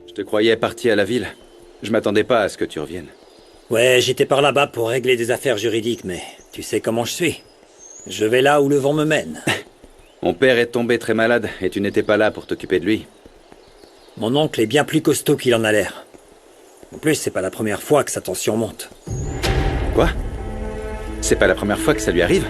Je te croyais parti à la ville. Je m'attendais pas à ce que tu reviennes. Ouais, j'étais par là-bas pour régler des affaires juridiques, mais tu sais comment je suis. Je vais là où le vent me mène. Mon père est tombé très malade et tu n'étais pas là pour t'occuper de lui. Mon oncle est bien plus costaud qu'il en a l'air. En plus, c'est pas la première fois que sa tension monte. Quoi? C'est pas la première fois que ça lui arrive?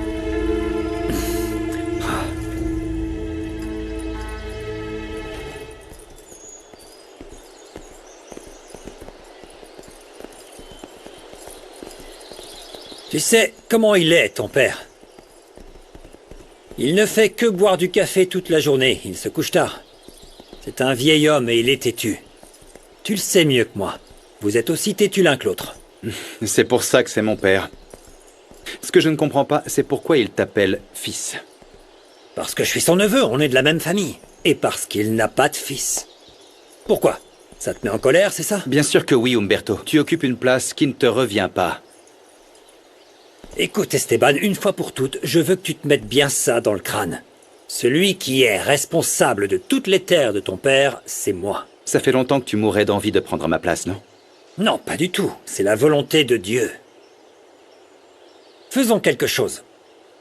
Tu sais comment il est, ton père? Il ne fait que boire du café toute la journée, il se couche tard. C'est un vieil homme et il est têtu. Tu le sais mieux que moi. Vous êtes aussi têtu l'un que l'autre. C'est pour ça que c'est mon père. Ce que je ne comprends pas, c'est pourquoi il t'appelle fils. Parce que je suis son neveu, on est de la même famille. Et parce qu'il n'a pas de fils. Pourquoi? Ça te met en colère, c'est ça? Bien sûr que oui, Umberto. Tu occupes une place qui ne te revient pas. Écoute, Esteban, une fois pour toutes, je veux que tu te mettes bien ça dans le crâne. Celui qui est responsable de toutes les terres de ton père, c'est moi. Ça fait longtemps que tu mourrais d'envie de prendre ma place, non? Non, pas du tout. C'est la volonté de Dieu. Faisons quelque chose.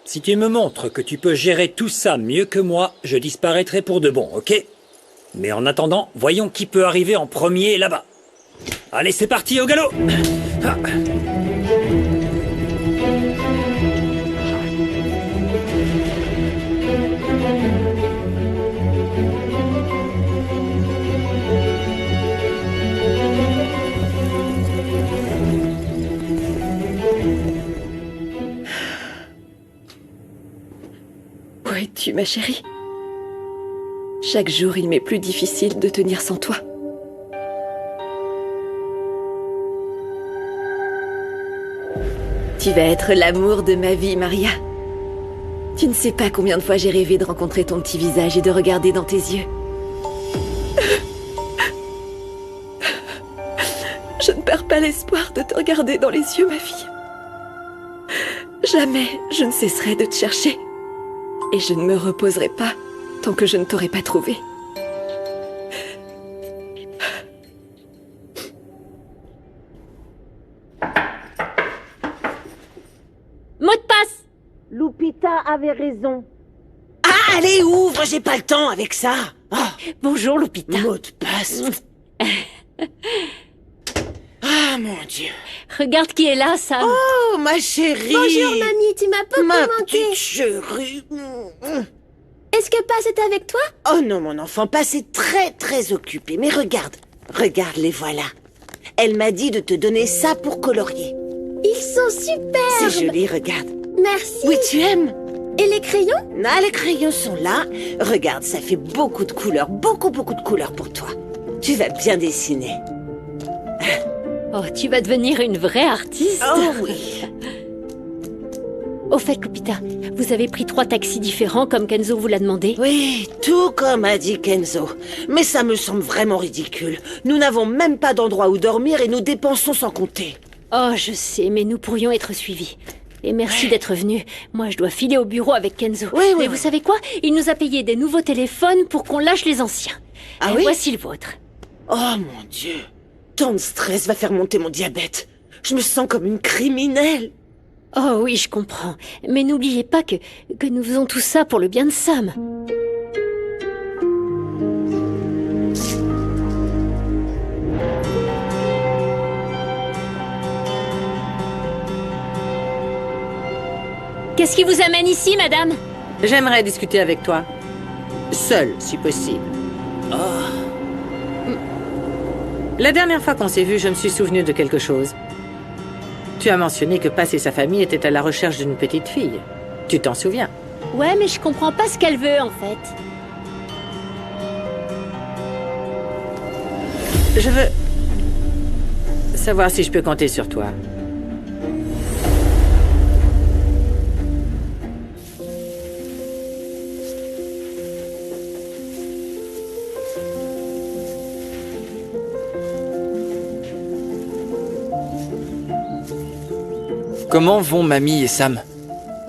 Si tu me montres que tu peux gérer tout ça mieux que moi, je disparaîtrai pour de bon, ok? Mais en attendant, voyons qui peut arriver en premier là-bas. Allez, c'est parti, au galop! Ah. Où es-tu, ma chérie? Chaque jour, il m'est plus difficile de tenir sans toi. Tu vas être l'amour de ma vie, Maria. Tu ne sais pas combien de fois j'ai rêvé de rencontrer ton petit visage et de regarder dans tes yeux. Je ne perds pas l'espoir de te regarder dans les yeux, ma fille. Jamais je ne cesserai de te chercher. Et je ne me reposerai pas tant que je ne t'aurai pas trouvé. Mot de passe! Lupita avait raison. Ah, allez, ouvre, j'ai pas le temps avec ça. Oh, Bonjour, Lupita. mot de passe. Ah, mon Dieu. Regarde qui est là, Sam. Oh, ma chérie. Bonjour, mamie, tu m'as beaucoup Ma manqué. petite chérie. Est-ce que Pass est avec toi? Oh non, mon enfant, Pass est très, très occupé. Mais regarde, les voilà. Elle m'a dit de te donner ça pour colorier. Ils sont superbes. C'est joli, regarde. Merci. Oui, tu aimes? Et les crayons? Ah, les crayons sont là. Regarde, ça fait beaucoup de couleurs, beaucoup de couleurs pour toi. Tu vas bien dessiner. Oh, tu vas devenir une vraie artiste. Oh oui. Au fait, Lupita, vous avez pris 3 taxis différents comme Kenzo vous l'a demandé? Oui, tout comme a dit Kenzo. Mais ça me semble vraiment ridicule. Nous n'avons même pas d'endroit où dormir et nous dépensons sans compter. Oh, je sais, mais nous pourrions être suivis. Et merci d'être venu. Moi, je dois filer au bureau avec Kenzo. Mais vous savez quoi? Il nous a payé des nouveaux téléphones pour qu'on lâche les anciens. Ah Et oui? voici le vôtre. Oh mon Dieu. Tant de stress va faire monter mon diabète. Je me sens comme une criminelle. Oh oui, je comprends. Mais n'oubliez pas que nous faisons tout ça pour le bien de Sam. Qu'est-ce qui vous amène ici, madame? J'aimerais discuter avec toi. Seule, si possible. La dernière fois qu'on s'est vu, je me suis souvenu de quelque chose. Tu as mentionné que Pass et sa famille étaient à la recherche d'une petite fille. Tu t'en souviens? Ouais, mais je comprends pas ce qu'elle veut, en fait. Je veux savoir si je peux compter sur toi. Comment vont Mamie et Sam?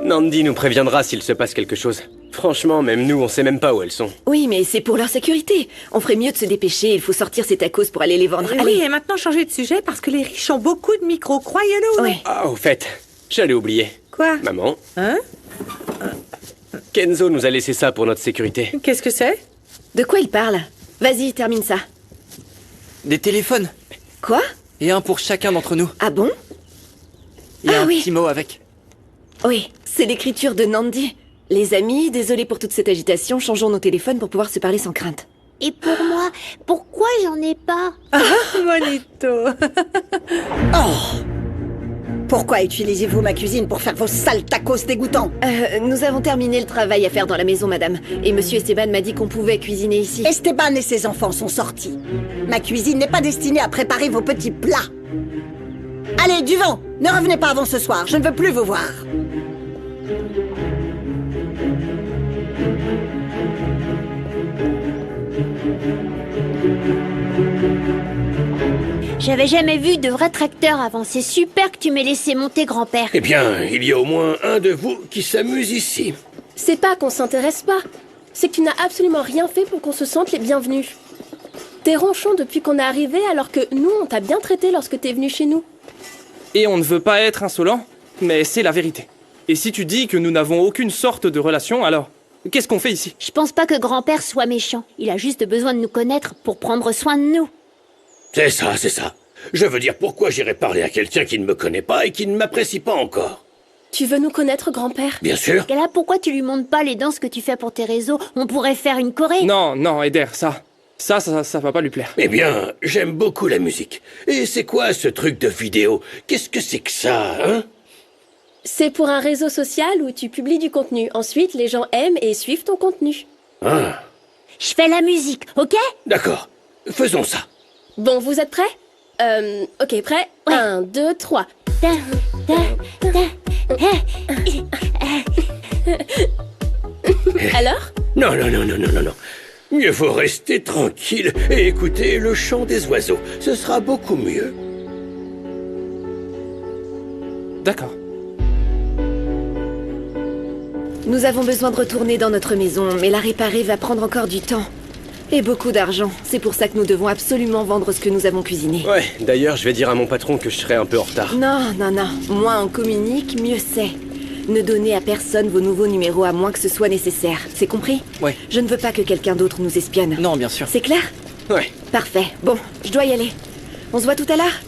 Nandi nous préviendra s'il se passe quelque chose. Franchement, même nous, on sait même pas où elles sont. Oui, mais c'est pour leur sécurité. On ferait mieux de se dépêcher, il faut sortir ces tacos pour aller les vendre. Oui, Allez. et maintenant changer de sujet parce que les riches ont beaucoup de micros, croyez-le. Ouais. Ah, au fait, j'allais oublier. Quoi? Maman, Hein? Kenzo nous a laissé ça pour notre sécurité. Qu'est-ce que c'est? De quoi il parle? Vas-y, termine ça. Des téléphones. Quoi? Et un pour chacun d'entre nous. Ah bon? Et Ah un oui. petit mot avec. Oui, c'est l'écriture de Nandi. Les amis, désolés pour toute cette agitation, changeons nos téléphones pour pouvoir se parler sans crainte. Et pour moi, pourquoi j'en ai pas? Bonito. Pourquoi utilisez-vous ma cuisine pour faire vos sales tacos dégoûtants? Nous avons terminé le travail à faire dans la maison, madame. Et monsieur Esteban m'a dit qu'on pouvait cuisiner ici. Esteban et ses enfants sont sortis. Ma cuisine n'est pas destinée à préparer vos petits plats. Allez, du vent! Ne revenez pas avant ce soir, je ne veux plus vous voir. J'avais jamais vu de vrai tracteur avant. C'est super que tu m'aies laissé monter, grand-père. Eh bien, il y a au moins un de vous qui s'amuse ici. C'est pas qu'on s'intéresse pas. C'est que tu n'as absolument rien fait pour qu'on se sente les bienvenus. T'es ronchon depuis qu'on est arrivé alors que nous, on t'a bien traité lorsque t'es venu chez nous. Et on ne veut pas être insolent, mais c'est la vérité. Et si tu dis que nous n'avons aucune sorte de relation, alors qu'est-ce qu'on fait ici? Je pense pas que grand-père soit méchant. Il a juste besoin de nous connaître pour prendre soin de nous. C'est ça, c'est ça. Je veux dire, pourquoi j'irais parler à quelqu'un qui ne me connaît pas et qui ne m'apprécie pas encore? Tu veux nous connaître, grand-père? Bien sûr. Et là, pourquoi tu lui montres pas les danses que tu fais pour tes réseaux? On pourrait faire une choré. Non, Eder, ça va pas lui plaire. Eh bien, j'aime beaucoup la musique. Et c'est quoi ce truc de vidéo? Qu'est-ce que c'est que ça, hein? C'est pour un réseau social où tu publies du contenu. Ensuite, les gens aiment et suivent ton contenu. Ah, Je fais la musique, ok? d'accord. Faisons ça. Bon, vous êtes prêts? Ok, prêt? Ouais. 1, 2, 3. Alors? Non. Mieux vaut rester tranquille et écouter le chant des oiseaux. Ce sera beaucoup mieux. D'accord. Nous avons besoin de retourner dans notre maison, mais la réparer va prendre encore du temps. Et beaucoup d'argent. C'est pour ça que nous devons absolument vendre ce que nous avons cuisiné. Ouais, d'ailleurs, je vais dire à mon patron que je serai un peu en retard. Non. Moins on communique, mieux c'est. Ne donnez à personne vos nouveaux numéros à moins que ce soit nécessaire. C'est compris? Ouais. Je ne veux pas que quelqu'un d'autre nous espionne. Non, bien sûr. C'est clair? Ouais, Parfait. Bon, je dois y aller. On se voit tout à l'heure?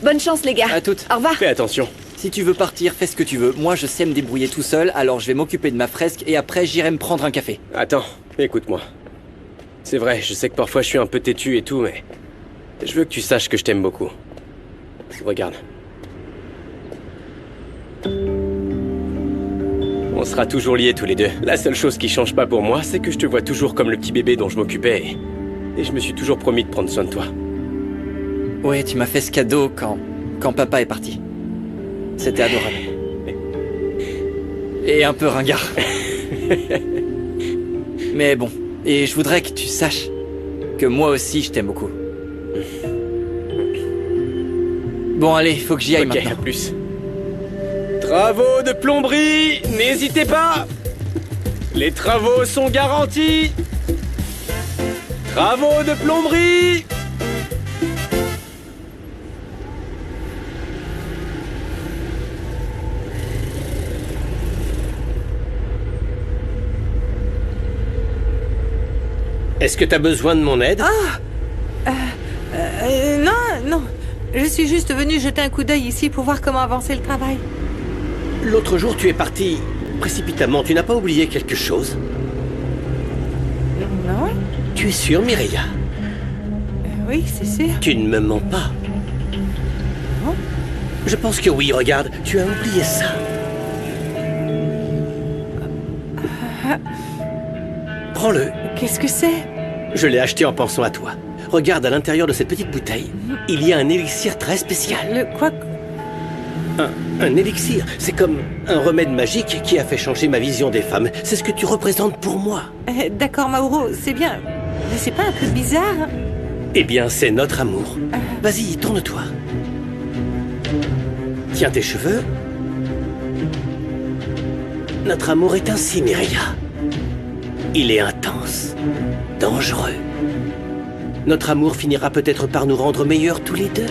Bonne chance, les gars. À toutes. Au revoir. fais attention. Si tu veux partir, fais ce que tu veux. Moi, je sais me débrouiller tout seul, alors je vais m'occuper de ma fresque et après, j'irai me prendre un café. Attends, écoute-moi. C'est vrai, je sais que parfois je suis un peu têtu et tout, mais... je veux que tu saches que je t'aime beaucoup. Regarde. On sera toujours liés tous les deux. La seule chose qui change pas pour moi, c'est que je te vois toujours comme le petit bébé dont je m'occupais. Et je me suis toujours promis de prendre soin de toi. Ouais, tu m'as fait ce cadeau quand papa est parti. C'était adorable. Et un peu ringard. Mais bon, et je voudrais que tu saches que moi aussi je t'aime beaucoup. Bon allez, faut que j'y aille maintenant. À plus. Travaux de plomberie, n'hésitez pas. Les travaux sont garantis. Travaux de plomberie. Est-ce que t'as besoin de mon aide? Non. Je suis juste venue jeter un coup d'œil ici pour voir comment avancer le travail. L'autre jour, tu es parti précipitamment. Tu n'as pas oublié quelque chose? Non? Tu es sûre, Mireia? Oui, c'est sûr. Tu ne me mens pas. Non? Je pense que oui, regarde, tu as oublié ça. Prends-le. Qu'est-ce que c'est? Je l'ai acheté en pensant à toi. Regarde, à l'intérieur de cette petite bouteille, il y a un élixir très spécial. Le quoi? Un élixir, c'est comme un remède magique qui a fait changer ma vision des femmes. C'est ce que tu représentes pour moi. D'accord, Mauro, c'est bien. Mais c'est pas un peu bizarre? Eh bien, c'est notre amour. Vas-y, tourne-toi. Tiens tes cheveux. Notre amour est ainsi, Mireia. Il est intense, dangereux. Notre amour finira peut-être par nous rendre meilleurs tous les deux.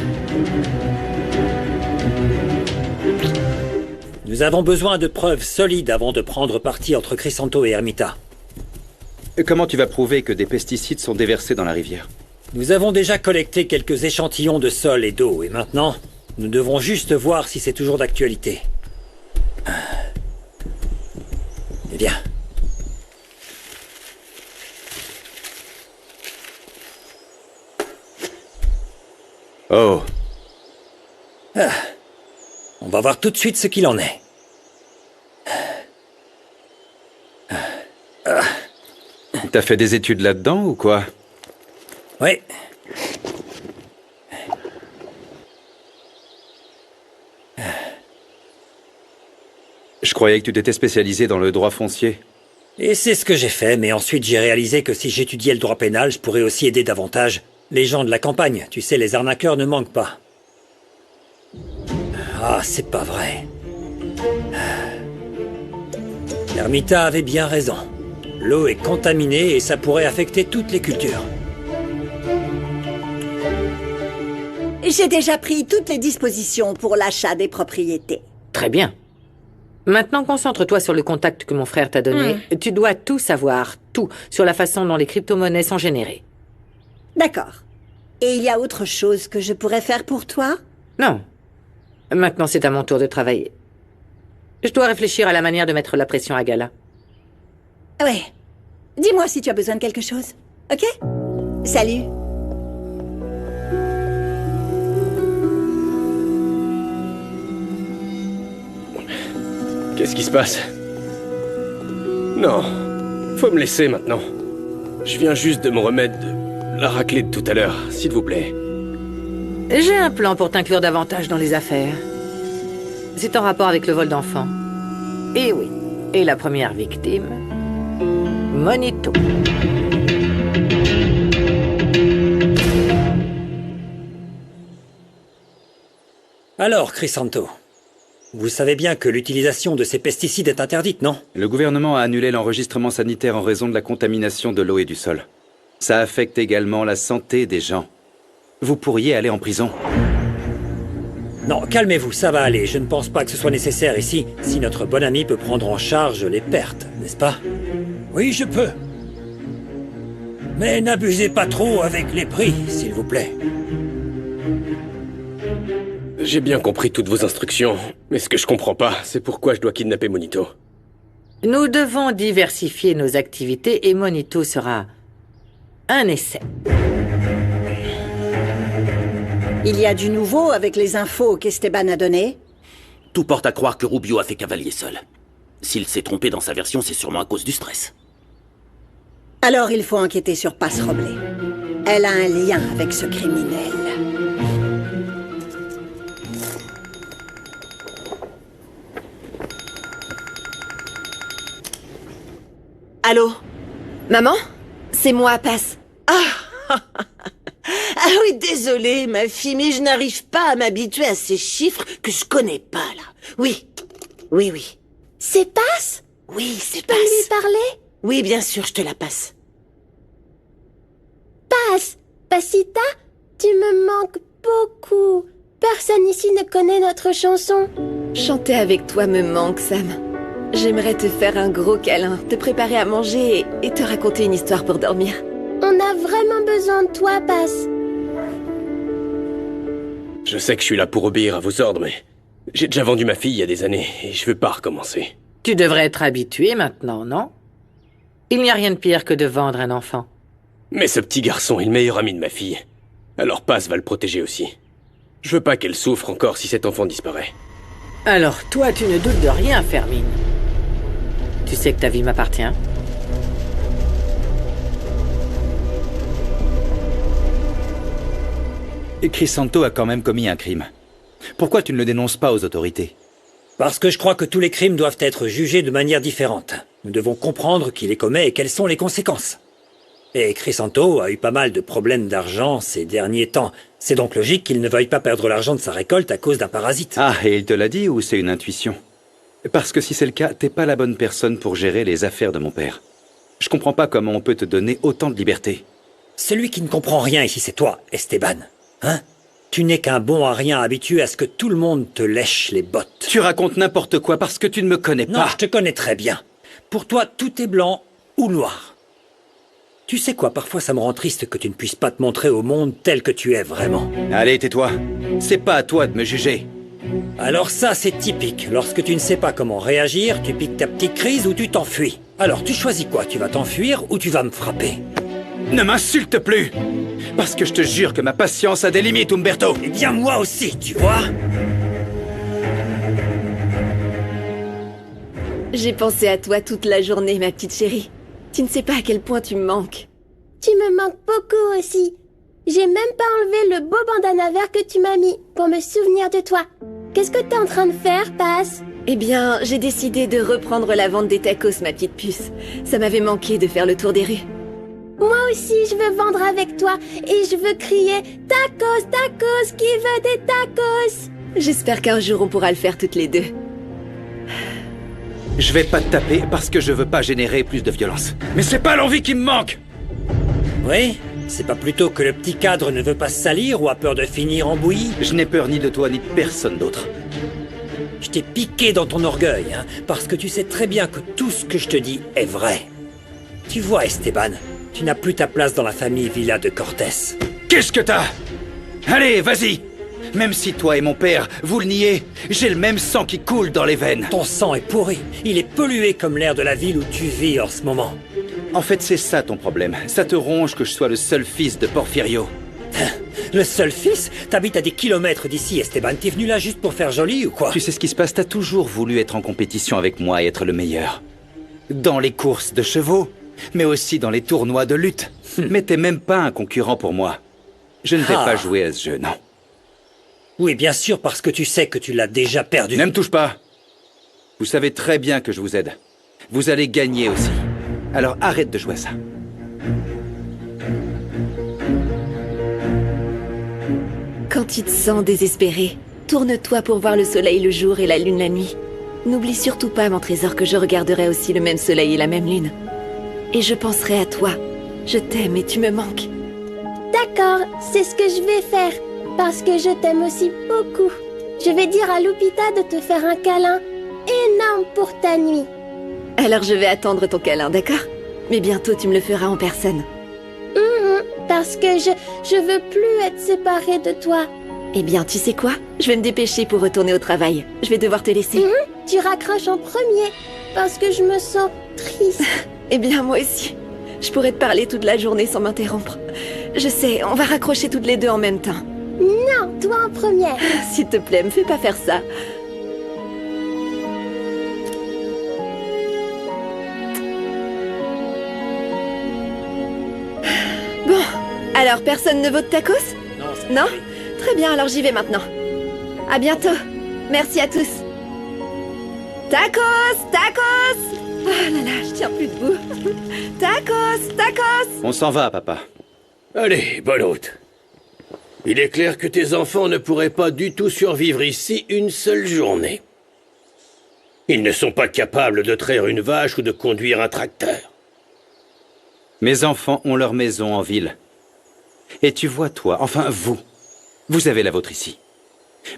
Nous avons besoin de preuves solides avant de prendre parti entre Crisanto et Ermita. Comment tu vas prouver que des pesticides sont déversés dans la rivière? Nous avons déjà collecté quelques échantillons de sol et d'eau, et maintenant, nous devons juste voir si c'est toujours d'actualité. Eh bien. Oh. On va voir tout de suite ce qu'il en est. T'as fait des études là-dedans ou quoi? Oui. Je croyais que tu t'étais spécialisé dans le droit foncier. Et c'est ce que j'ai fait, mais ensuite j'ai réalisé que si j'étudiais le droit pénal, je pourrais aussi aider davantage les gens de la campagne. Tu sais, les arnaqueurs ne manquent pas. Ah, c'est pas vrai. Ermita avait bien raison. L'eau est contaminée et ça pourrait affecter toutes les cultures. J'ai déjà pris toutes les dispositions pour l'achat des propriétés. Très bien. Maintenant, concentre-toi sur le contact que mon frère t'a donné. Tu dois tout savoir, tout, sur la façon dont les crypto-monnaies sont générées. D'accord. Et il y a autre chose que je pourrais faire pour toi? Non. Maintenant, c'est à mon tour de travailler. Je dois réfléchir à la manière de mettre la pression à Gala. Ouais. Dis-moi si tu as besoin de quelque chose. Ok? Salut. Qu'est-ce qui se passe? Non, faut me laisser maintenant. Je viens juste de me remettre de la raclée de tout à l'heure, s'il vous plaît. J'ai un plan pour t'inclure davantage dans les affaires. C'est en rapport avec le vol d'enfants. Et oui, et la première victime, Monito. Alors, Crisanto, vous savez bien que l'utilisation de ces pesticides est interdite, non? Le gouvernement a annulé l'enregistrement sanitaire en raison de la contamination de l'eau et du sol. Ça affecte également la santé des gens. Vous pourriez aller en prison. Non, calmez-vous, ça va aller. Je ne pense pas que ce soit nécessaire ici, si notre bon ami peut prendre en charge les pertes, n'est-ce pas? Oui, je peux. Mais n'abusez pas trop avec les prix, s'il vous plaît. J'ai bien compris toutes vos instructions, mais ce que je comprends pas, c'est pourquoi je dois kidnapper Monito. Nous devons diversifier nos activités et Monito sera un essai. Il y a du nouveau avec les infos qu'Esteban a données? Tout porte à croire que Rubio a fait cavalier seul. S'il s'est trompé dans sa version, c'est sûrement à cause du stress. Alors il faut enquêter sur Paz Roblé. Elle a un lien avec ce criminel. Allô? Maman? C'est moi, Paz. Ah oui, désolée, ma fille, mais je n'arrive pas à m'habituer à ces chiffres que je connais pas, là. Oui. C'est Paz? Oui, c'est Paz. Tu peux lui parler? Oui, bien sûr, je te la passe. Paz, Pasita, tu me manques beaucoup. Personne ici ne connaît notre chanson. Chanter avec toi me manque, Sam. J'aimerais te faire un gros câlin, te préparer à manger et te raconter une histoire pour dormir. On a vraiment besoin de toi, Paz. Je sais que je suis là pour obéir à vos ordres, mais j'ai déjà vendu ma fille il y a des années et je veux pas recommencer. Tu devrais être habitué maintenant, non? Il n'y a rien de pire que de vendre un enfant. Mais ce petit garçon est le meilleur ami de ma fille. Alors Paz va le protéger aussi. Je veux pas qu'elle souffre encore si cet enfant disparaît. Alors toi, tu ne doutes de rien, Fermine. Tu sais que ta vie m'appartient. Et Crisanto a quand même commis un crime. Pourquoi tu ne le dénonces pas aux autorités? Parce que je crois que tous les crimes doivent être jugés de manière différente. Nous devons comprendre qui les commet et quelles sont les conséquences. Et Crisanto a eu pas mal de problèmes d'argent ces derniers temps. C'est donc logique qu'il ne veuille pas perdre l'argent de sa récolte à cause d'un parasite. Ah, et il te l'a dit ou c'est une intuition? Parce que si c'est le cas, t'es pas la bonne personne pour gérer les affaires de mon père. Je comprends pas comment on peut te donner autant de liberté. Celui qui ne comprend rien ici, c'est toi, Esteban. Hein? Tu n'es qu'un bon à rien habitué à ce que tout le monde te lèche les bottes. Tu racontes n'importe quoi parce que tu ne me connais pas. Non, je te connais très bien. Pour toi, tout est blanc ou noir. Tu sais quoi, parfois ça me rend triste que tu ne puisses pas te montrer au monde tel que tu es vraiment. Allez, tais-toi. C'est pas à toi de me juger. Alors ça, c'est typique. Lorsque tu ne sais pas comment réagir, tu piques ta petite crise ou tu t'enfuis. Alors, tu choisis quoi? Tu vas t'enfuir ou tu vas me frapper? Ne m'insulte plus! Parce que je te jure que ma patience a des limites, Umberto! Eh bien, moi aussi, tu vois? J'ai pensé à toi toute la journée, ma petite chérie. Tu ne sais pas à quel point tu me manques. Tu me manques beaucoup aussi. J'ai même pas enlevé le beau bandana vert que tu m'as mis pour me souvenir de toi. Qu'est-ce que t'es en train de faire, Paz? Eh bien, j'ai décidé de reprendre la vente des tacos, ma petite puce. Ça m'avait manqué de faire le tour des rues. Moi aussi, je veux vendre avec toi et je veux crier « Tacos, tacos, qui veut des tacos ?» J'espère qu'un jour on pourra le faire toutes les deux. Je vais pas te taper parce que je veux pas générer plus de violence. Mais c'est pas l'envie qui me manque! Oui? C'est pas plutôt que le petit cadre ne veut pas se salir ou a peur de finir en bouillie? Je n'ai peur ni de toi ni de personne d'autre. Je t'ai piqué dans ton orgueil, hein, parce que tu sais très bien que tout ce que je te dis est vrai. Tu vois, Esteban, tu n'as plus ta place dans la famille Villa de Cortés. Qu'est-ce que t'as? Allez, vas-y! Même si toi et mon père, vous le niez, j'ai le même sang qui coule dans les veines. Ton sang est pourri. Il est pollué comme l'air de la ville où tu vis en ce moment. En fait, c'est ça ton problème. Ça te ronge que je sois le seul fils de Porfirio. Le seul fils? T'habites à des kilomètres d'ici, Esteban. T'es venu là juste pour faire joli ou quoi? Tu sais ce qui se passe? T'as toujours voulu être en compétition avec moi et être le meilleur. Dans les courses de chevaux, mais aussi dans les tournois de lutte. Mais t'es même pas un concurrent pour moi. Je ne vais pas jouer à ce jeu, non. Oui, bien sûr, parce que tu sais que tu l'as déjà perdu. Ne me touche pas. Vous savez très bien que je vous aide. Vous allez gagner aussi. Alors arrête de jouer à ça. Quand tu te sens désespéré, tourne-toi pour voir le soleil le jour et la lune la nuit. N'oublie surtout pas, mon trésor, que je regarderai aussi le même soleil et la même lune. Et je penserai à toi. Je t'aime et tu me manques. D'accord, c'est ce que je vais faire. Parce que je t'aime aussi beaucoup. Je vais dire à Lupita de te faire un câlin énorme pour ta nuit. Alors je vais attendre ton câlin, d'accord? Mais bientôt tu me le feras en personne. Parce que je veux plus être séparée de toi. Eh bien, tu sais quoi? Je vais me dépêcher pour retourner au travail. Je vais devoir te laisser. Tu raccroches en premier, parce que je me sens triste. Eh bien, moi aussi. Je pourrais te parler toute la journée sans m'interrompre. Je sais, on va raccrocher toutes les deux en même temps. Non, toi en première. S'il te plaît, me fais pas faire ça. Bon, alors personne ne veut de tacos? Non? Très bien, alors j'y vais maintenant. À bientôt. Merci à tous. Tacos! Tacos! Oh là là, je tiens plus debout. Tacos! Tacos! On s'en va, papa. Allez, bonne route. Il est clair que tes enfants ne pourraient pas du tout survivre ici une seule journée. Ils ne sont pas capables de traire une vache ou de conduire un tracteur. Mes enfants ont leur maison en ville. Et tu vois, toi, enfin vous avez la vôtre ici.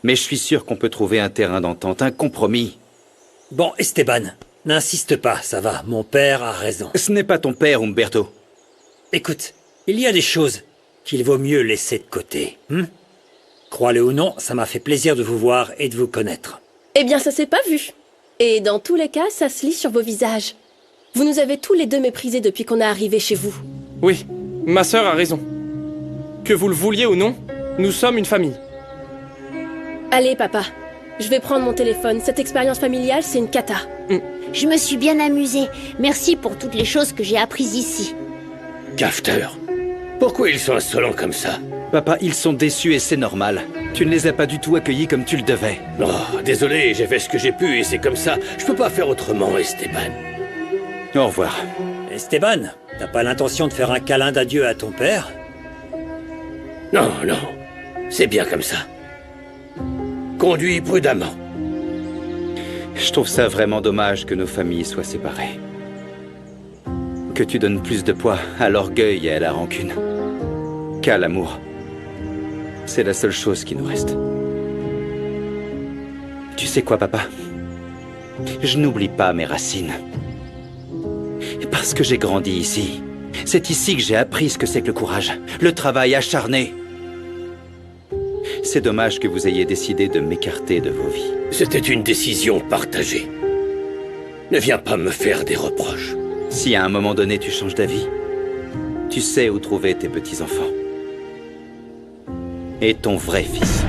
Mais je suis sûr qu'on peut trouver un terrain d'entente, un compromis. Bon, Esteban, n'insiste pas, ça va. Mon père a raison. Ce n'est pas ton père, Umberto. Écoute, il y a des choses qu'il vaut mieux laisser de côté. Crois-le ou non, ça m'a fait plaisir de vous voir et de vous connaître. Eh bien, ça s'est pas vu. Et dans tous les cas, ça se lit sur vos visages. Vous nous avez tous les deux méprisés depuis qu'on est arrivé chez vous. Oui, ma sœur a raison. Que vous le vouliez ou non, nous sommes une famille. Allez, papa. Je vais prendre mon téléphone. Cette expérience familiale, c'est une cata. Je me suis bien amusée. Merci pour toutes les choses que j'ai apprises ici. Cafeteur, pourquoi ils sont insolents comme ça? Papa, ils sont déçus et c'est normal. Tu ne les as pas du tout accueillis comme tu le devais. Oh, désolé, j'ai fait ce que j'ai pu et c'est comme ça. Je peux pas faire autrement, Esteban. Au revoir. Esteban, t'as pas l'intention de faire un câlin d'adieu à ton père? Non, non. C'est bien comme ça. Conduis prudemment. Je trouve ça vraiment dommage que nos familles soient séparées. que tu donnes plus de poids à l'orgueil et à la rancune qu'à l'amour. C'est la seule chose qui nous reste. Tu sais quoi, papa? Je n'oublie pas mes racines. Parce que j'ai grandi ici. C'est ici que j'ai appris ce que c'est que le courage, le travail acharné. C'est dommage que vous ayez décidé de m'écarter de vos vies. C'était une décision partagée. Ne viens pas me faire des reproches. Si à un moment donné tu changes d'avis, tu sais où trouver tes petits-enfants. Et ton vrai fils.